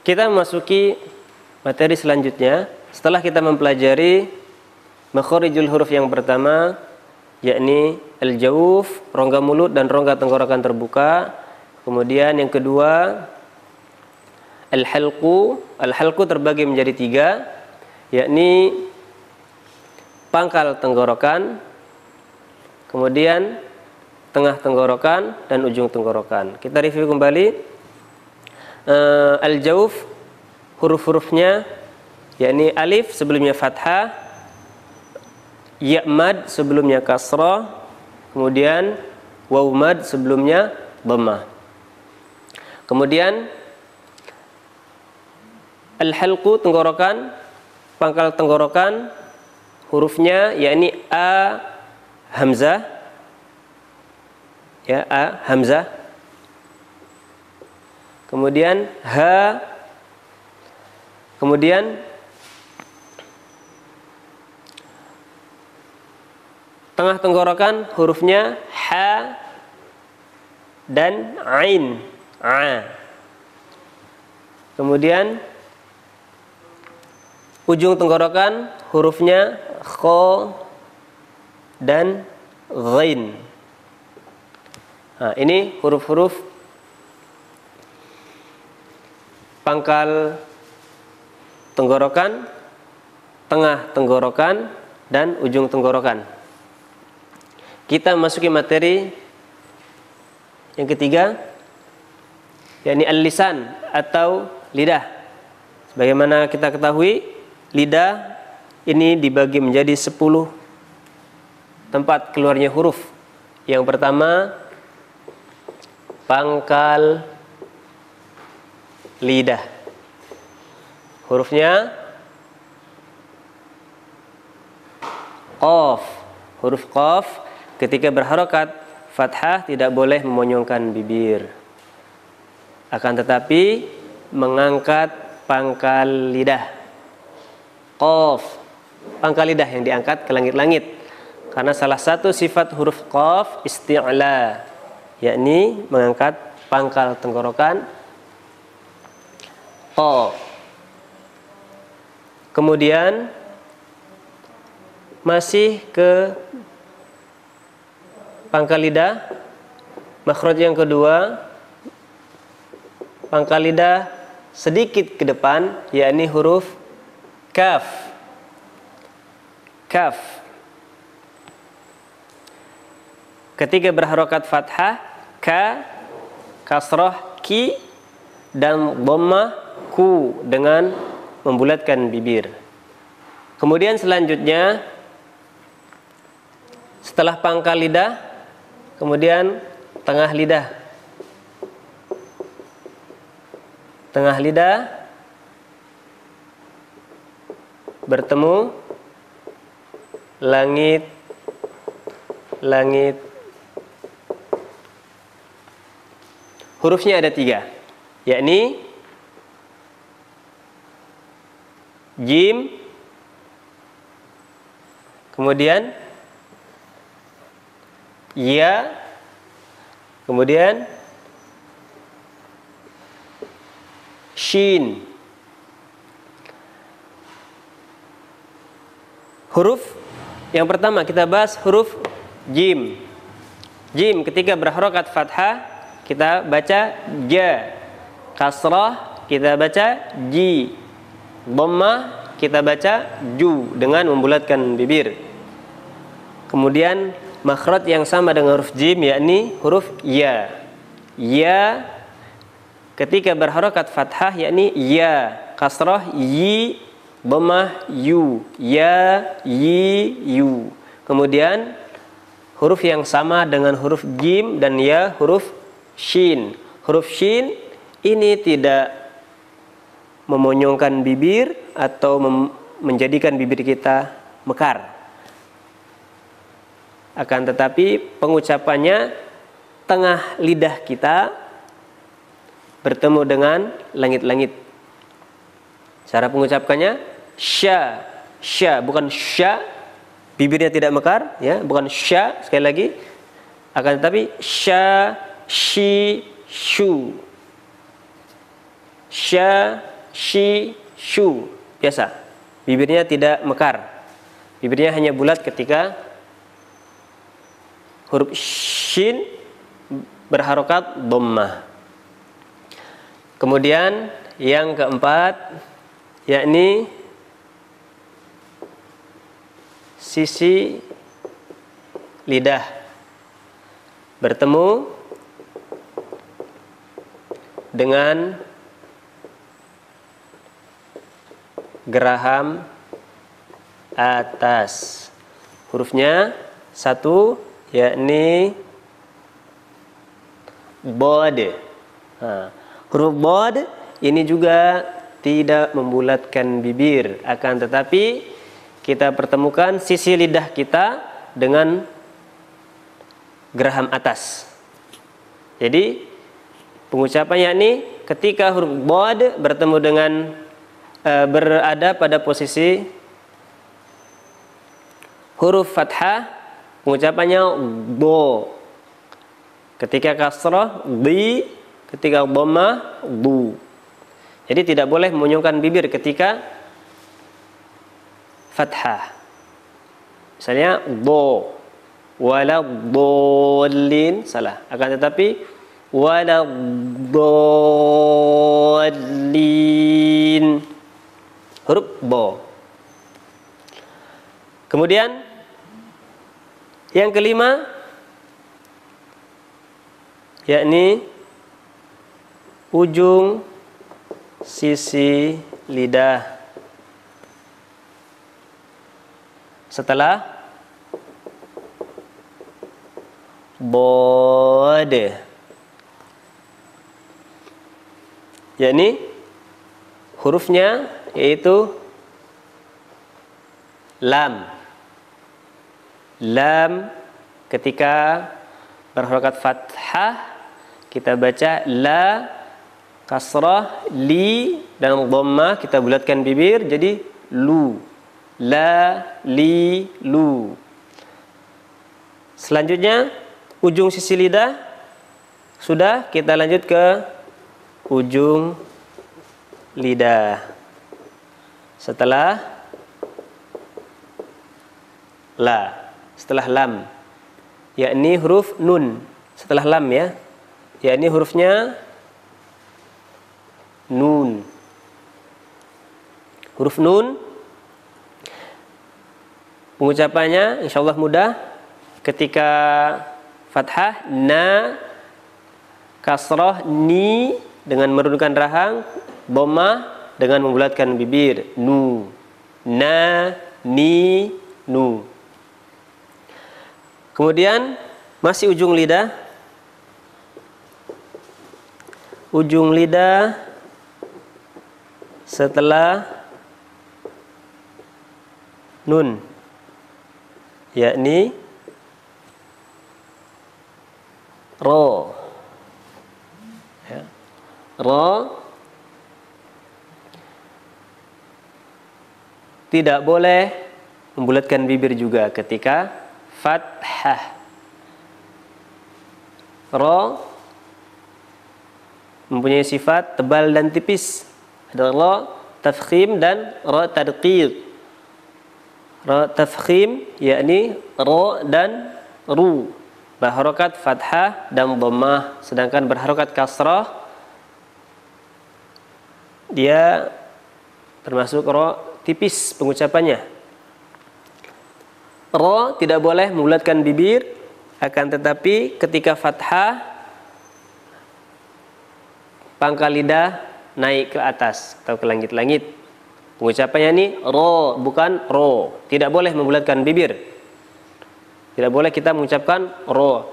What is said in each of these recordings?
Kita memasuki materi selanjutnya. Setelah kita mempelajari makharijul huruf yang pertama, yakni al-jawf, rongga mulut dan rongga tenggorokan terbuka. Kemudian yang kedua, al-halqu. Al-halqu terbagi menjadi tiga, yakni pangkal tenggorokan, kemudian tengah tenggorokan dan ujung tenggorokan. Kita review kembali. Al-jawf, huruf-hurufnya yakni alif sebelumnya fathah, ya mad sebelumnya kasrah, kemudian waw mad sebelumnya dhammah. Kemudian al-halqu, tenggorokan, pangkal tenggorokan, hurufnya yakni a hamzah, ya, a hamzah. Kemudian ha, kemudian tengah tenggorokan hurufnya ha dan ain, a. Kemudian ujung tenggorokan hurufnya kha dan ghain. Nah, ini huruf-huruf pangkal tenggorokan, tengah tenggorokan, dan ujung tenggorokan. Kita masuki materi yang ketiga, yakni al-lisan atau lidah. Sebagaimana kita ketahui, lidah ini dibagi menjadi 10 tempat keluarnya huruf. Yang pertama, pangkal lidah. Hurufnya qaf. Huruf qaf ketika berharokat fathah tidak boleh memonyongkan bibir, akan tetapi mengangkat pangkal lidah. Qaf, pangkal lidah yang diangkat ke langit-langit. Karena salah satu sifat huruf qaf isti'la, yakni mengangkat pangkal tenggorokan qa. Kemudian masih ke pangkal lidah, makhraj yang kedua, pangkal lidah sedikit ke depan, yakni huruf kaf. Kaf. Ketika berharokat fathah, ka, kasrah ki, dan dhammah ku dengan membulatkan bibir. Kemudian selanjutnya setelah pangkal lidah, kemudian tengah lidah. Tengah lidah bertemu langit, langit. Hurufnya ada 3, yakni jim, kemudian ya, kemudian shin. Huruf yang pertama kita bahas huruf jim. Jim ketika berharokat fathah kita baca ja, kasrah kita baca ji, dhammah kita baca ju dengan membulatkan bibir. Kemudian makhraj yang sama dengan huruf jim, yakni huruf ya. Ya ketika berharokat fathah yakni ya, kasrah yi, dhammah yu, ya, yi, yu. Kemudian huruf yang sama dengan huruf jim dan ya, huruf shin. Huruf shin ini tidak memonyongkan bibir atau menjadikan bibir kita mekar. Akan tetapi pengucapannya tengah lidah kita bertemu dengan langit-langit. Cara pengucapannya sya, sya, bukan sya, bibirnya tidak mekar, ya, bukan sya sekali lagi. Akan tetapi sya, shi, shu. Sya, shi, shu. Biasa. Bibirnya tidak mekar. Bibirnya hanya bulat ketika huruf shin berharokat dhammah. Kemudian yang keempat yakni sisi lidah bertemu dengan geraham atas. Hurufnya satu yakni bod. Huruf bod ini juga tidak membulatkan bibir, akan tetapi kita pertemukan sisi lidah kita dengan geraham atas. Jadi pengucapannya ini ketika huruf bod bertemu dengan berada pada posisi huruf fathah, pengucapannya do. Ketika kasrah di, ketika dhammah du. Jadi tidak boleh mengunyungkan bibir ketika fathah. Misalnya do, wala dallin, salah. Akan tetapi wala dallin, huruf bo. Kemudian yang kelima yakni ujung sisi lidah setelah bod, yakni hurufnya yaitu lam. Lam ketika berharokat fathah kita baca la, kasrah li, dan dhammah kita bulatkan bibir jadi lu. La, li, lu. Selanjutnya ujung sisi lidah sudah, kita lanjut ke ujung lidah setelah la, setelah lam, yakni huruf nun setelah lam ya, yakni hurufnya nun. Huruf nun pengucapannya insyaallah mudah. Ketika fathah na, kasrah ni dengan merundukkan rahang, dhammah dengan membulatkan bibir nu, na, ni, nu. Kemudian masih ujung lidah. Ujung lidah setelah nun, yakni ro. Ya. Ro tidak boleh membulatkan bibir juga ketika fathah. Ro mempunyai sifat tebal dan tipis. Ada ro tafkhim dan ro tadqiq. Ro tafkhim yakni ro dan ru berharokat fathah dan dhammah, sedangkan berharokat kasrah dia termasuk ro tipis pengucapannya. Ro tidak boleh membulatkan bibir, akan tetapi ketika fathah pangkal lidah naik ke atas atau ke langit-langit. Pengucapannya ini ro, bukan ro. Tidak boleh membulatkan bibir. Tidak boleh kita mengucapkan ro.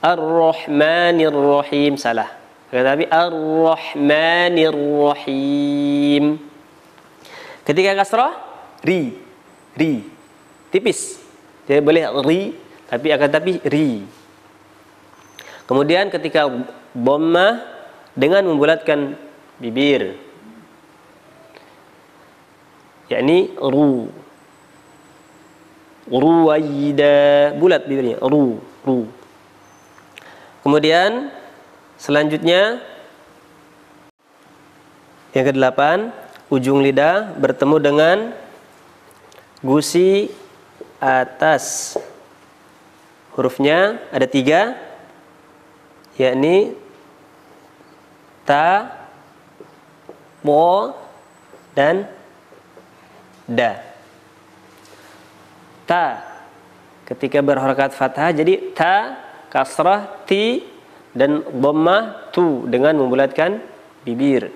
Ar-Rahmanir-Rahim, salah. Tetapi Ar-Rahmanir-Rahim. Ketika kasrah ri, ri, tipis. Tidak boleh ri, tapi ri. Kemudian ketika dhammah dengan membulatkan bibir, yakni ru. Ruwaida, bulat bibirnya, ru, ru. Kemudian selanjutnya Yang kedelapan, ujung lidah bertemu dengan gusi atas. Hurufnya ada 3, yakni ta, po, dan da. Ta ketika berharakat fathah jadi ta, kasrah, ti, dan dhammah tu dengan membulatkan bibir.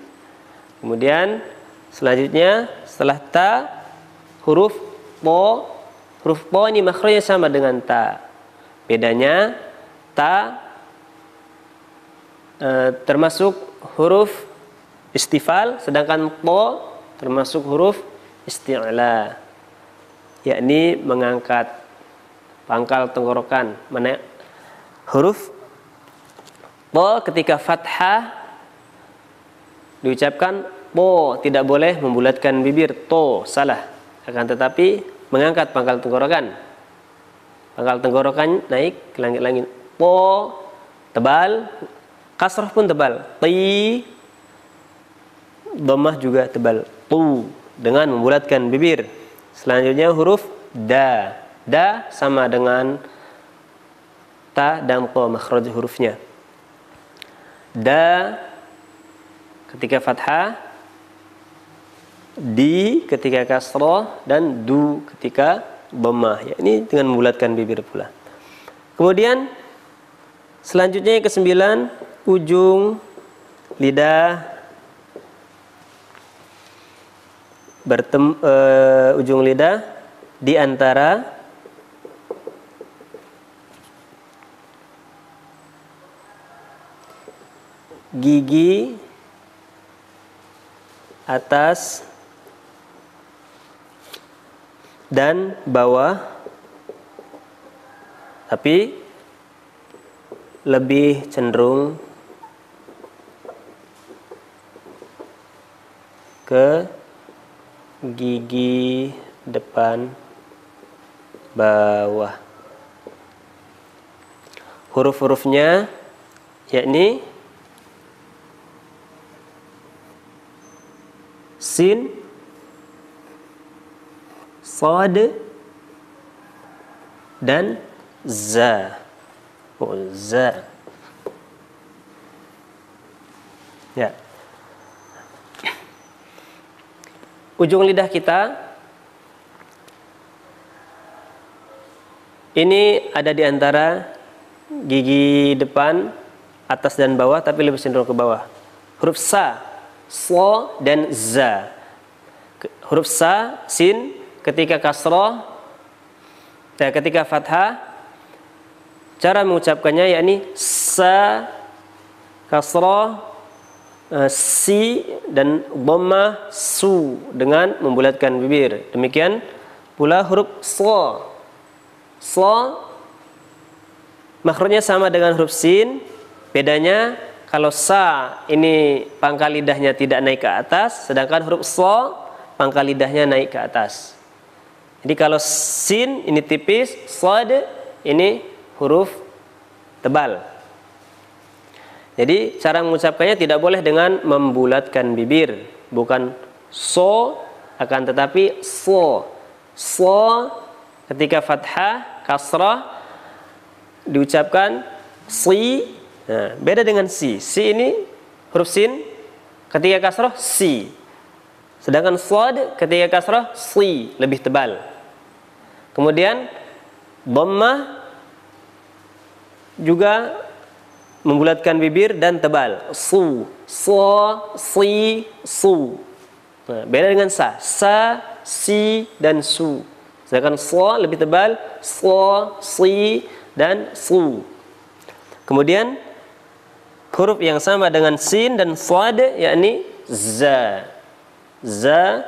Kemudian selanjutnya setelah ta, huruf po. Huruf po ini makhrajnya sama dengan ta. Bedanya ta termasuk huruf istifal, sedangkan po termasuk huruf isti'la, yakni mengangkat pangkal tenggorokan. Mana huruf po ketika fathah diucapkan po, tidak boleh membulatkan bibir, to, salah. Akan tetapi mengangkat pangkal tenggorokan. Pangkal tenggorokan naik ke langit-langit. Po tebal, kasrah pun tebal. Ti, dhammah juga tebal. Tu dengan membulatkan bibir. Selanjutnya huruf da. Da sama dengan ta dan po makhraj hurufnya. Da ketika fathah, di ketika kasrah, dan du ketika dhammah. Ya, ini dengan membulatkan bibir pula. Kemudian selanjutnya yang ke-9, ujung lidah ujung lidah di antara gigi atas dan bawah, tapi lebih cenderung ke gigi depan bawah. Huruf-hurufnya yakni sin, sad, dan za. Oh, za. Ya. Ujung lidah kita ini ada di antara gigi depan, atas dan bawah, tapi lebih cenderung ke bawah. Huruf sa, so, dan za. Huruf sa, sin, ketika kasroh, ketika fathah, cara mengucapkannya yakni sa, kasroh, si, dan dhammah, su, dengan membulatkan bibir. Demikian pula huruf so. So makhrajnya sama dengan huruf sin. Bedanya kalau sa ini pangkal lidahnya tidak naik ke atas, sedangkan huruf so pangkal lidahnya naik ke atas. Jadi kalau sin ini tipis, sad ini huruf tebal. Jadi cara mengucapkannya tidak boleh dengan membulatkan bibir, bukan so, akan tetapi so. So ketika fathah, kasrah diucapkan si. Nah, beda dengan si. Si ini huruf sin, ketika kasrah si. Sedangkan sad ketika kasrah si, lebih tebal. Kemudian dhammah juga membulatkan bibir dan tebal. Su, so, si, su. Nah, beda dengan sa. Sa, si, dan su. Sedangkan so lebih tebal. So, si, dan su. Kemudian huruf yang sama dengan sin dan sad yakni za. Za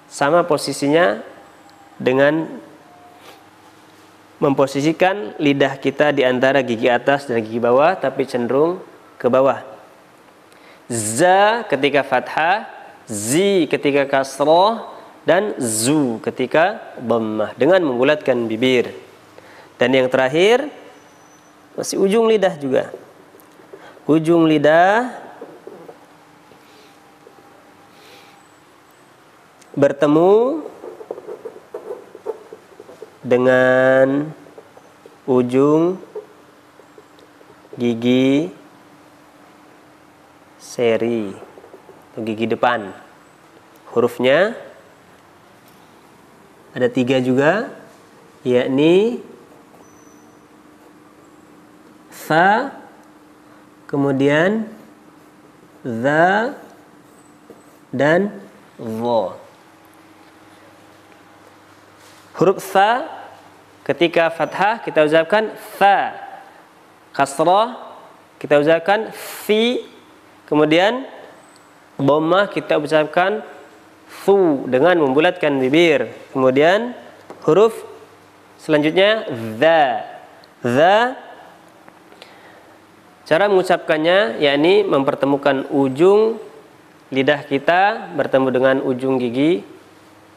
sama posisinya dengan memposisikan lidah kita di antara gigi atas dan gigi bawah, tapi cenderung ke bawah. Za ketika fathah, zi ketika kasroh, dan zu ketika dhammah dengan membulatkan bibir. Dan yang terakhir masih ujung lidah juga. Ujung lidah bertemu dengan ujung gigi seri atau gigi depan. Hurufnya ada 3 juga, yakni fa, kemudian za, dan dha. Huruf fa ketika fathah kita ucapkan fa, kasrah kita ucapkan fi, kemudian dhammah kita ucapkan thu dengan membulatkan bibir. Kemudian huruf selanjutnya za. Za cara mengucapkannya yakni mempertemukan ujung lidah kita bertemu dengan ujung gigi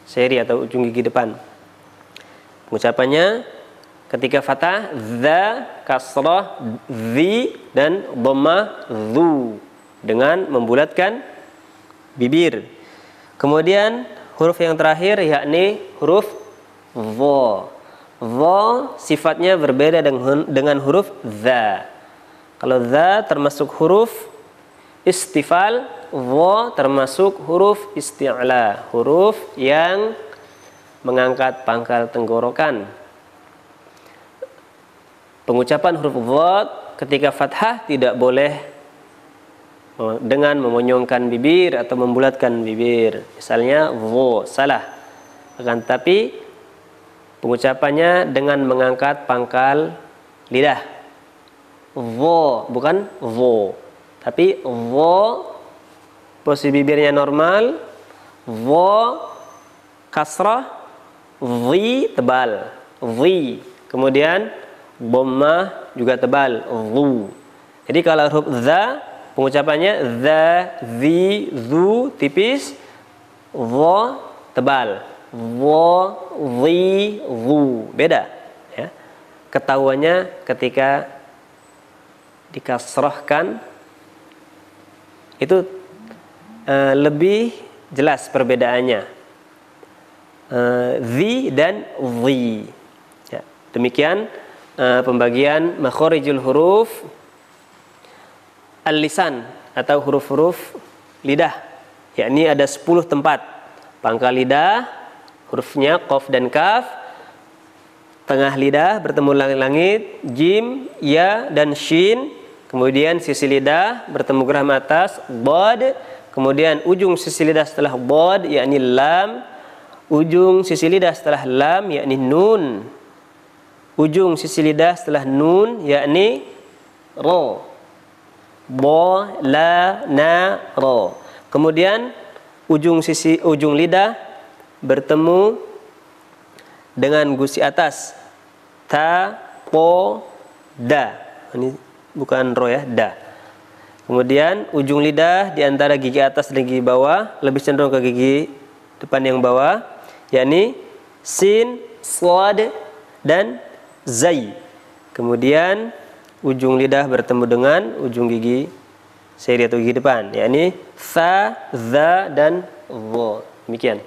seri atau ujung gigi depan. Pengucapannya ketika fathah za, kasrah zi, dan dhammah zu dengan membulatkan bibir. Kemudian huruf yang terakhir yakni huruf dha. Dha sifatnya berbeda dengan huruf za. Kalau za termasuk huruf istifal, dha termasuk huruf isti'la, huruf yang mengangkat pangkal tenggorokan. Pengucapan huruf dha ketika fathah tidak boleh dengan memonyongkan bibir atau membulatkan bibir. Misalnya dha, salah. Akan tetapi pengucapannya dengan mengangkat pangkal lidah. Dha, bukan dho. Tapi dha posisi bibirnya normal, dha kasrah, dhi tebal, dhi. Kemudian dhammah juga tebal, dhu. Jadi kalau huruf za pengucapannya za, zi, zu tipis, dha tebal, dha, zi, zu. Beda ya. Ketahuannya ketika dikasrahkan itu lebih jelas perbedaannya. Zi dan zi. Ya, demikian pembagian makhorijul huruf al-lisan atau huruf-huruf lidah. Yakni ada 10 tempat. Pangkal lidah, hurufnya qaf dan kaf. Tengah lidah bertemu langit-langit, jim, ya, dan shin. Kemudian sisi lidah bertemu geraham atas, dad. Kemudian ujung sisi lidah setelah dad yakni lam. Ujung sisi lidah setelah lam yakni nun. Ujung sisi lidah setelah nun yakni ra. Ba, la, na, ra. Kemudian ujung lidah bertemu dengan gusi atas, ta, po, da. Ini bukan ro ya, da. Kemudian ujung lidah di antara gigi atas dan gigi bawah lebih cenderung ke gigi depan yang bawah, yakni sin, shad, dan zai. Kemudian ujung lidah bertemu dengan ujung gigi seri atau gigi depan, yakni sa, za, dan dha. Demikian.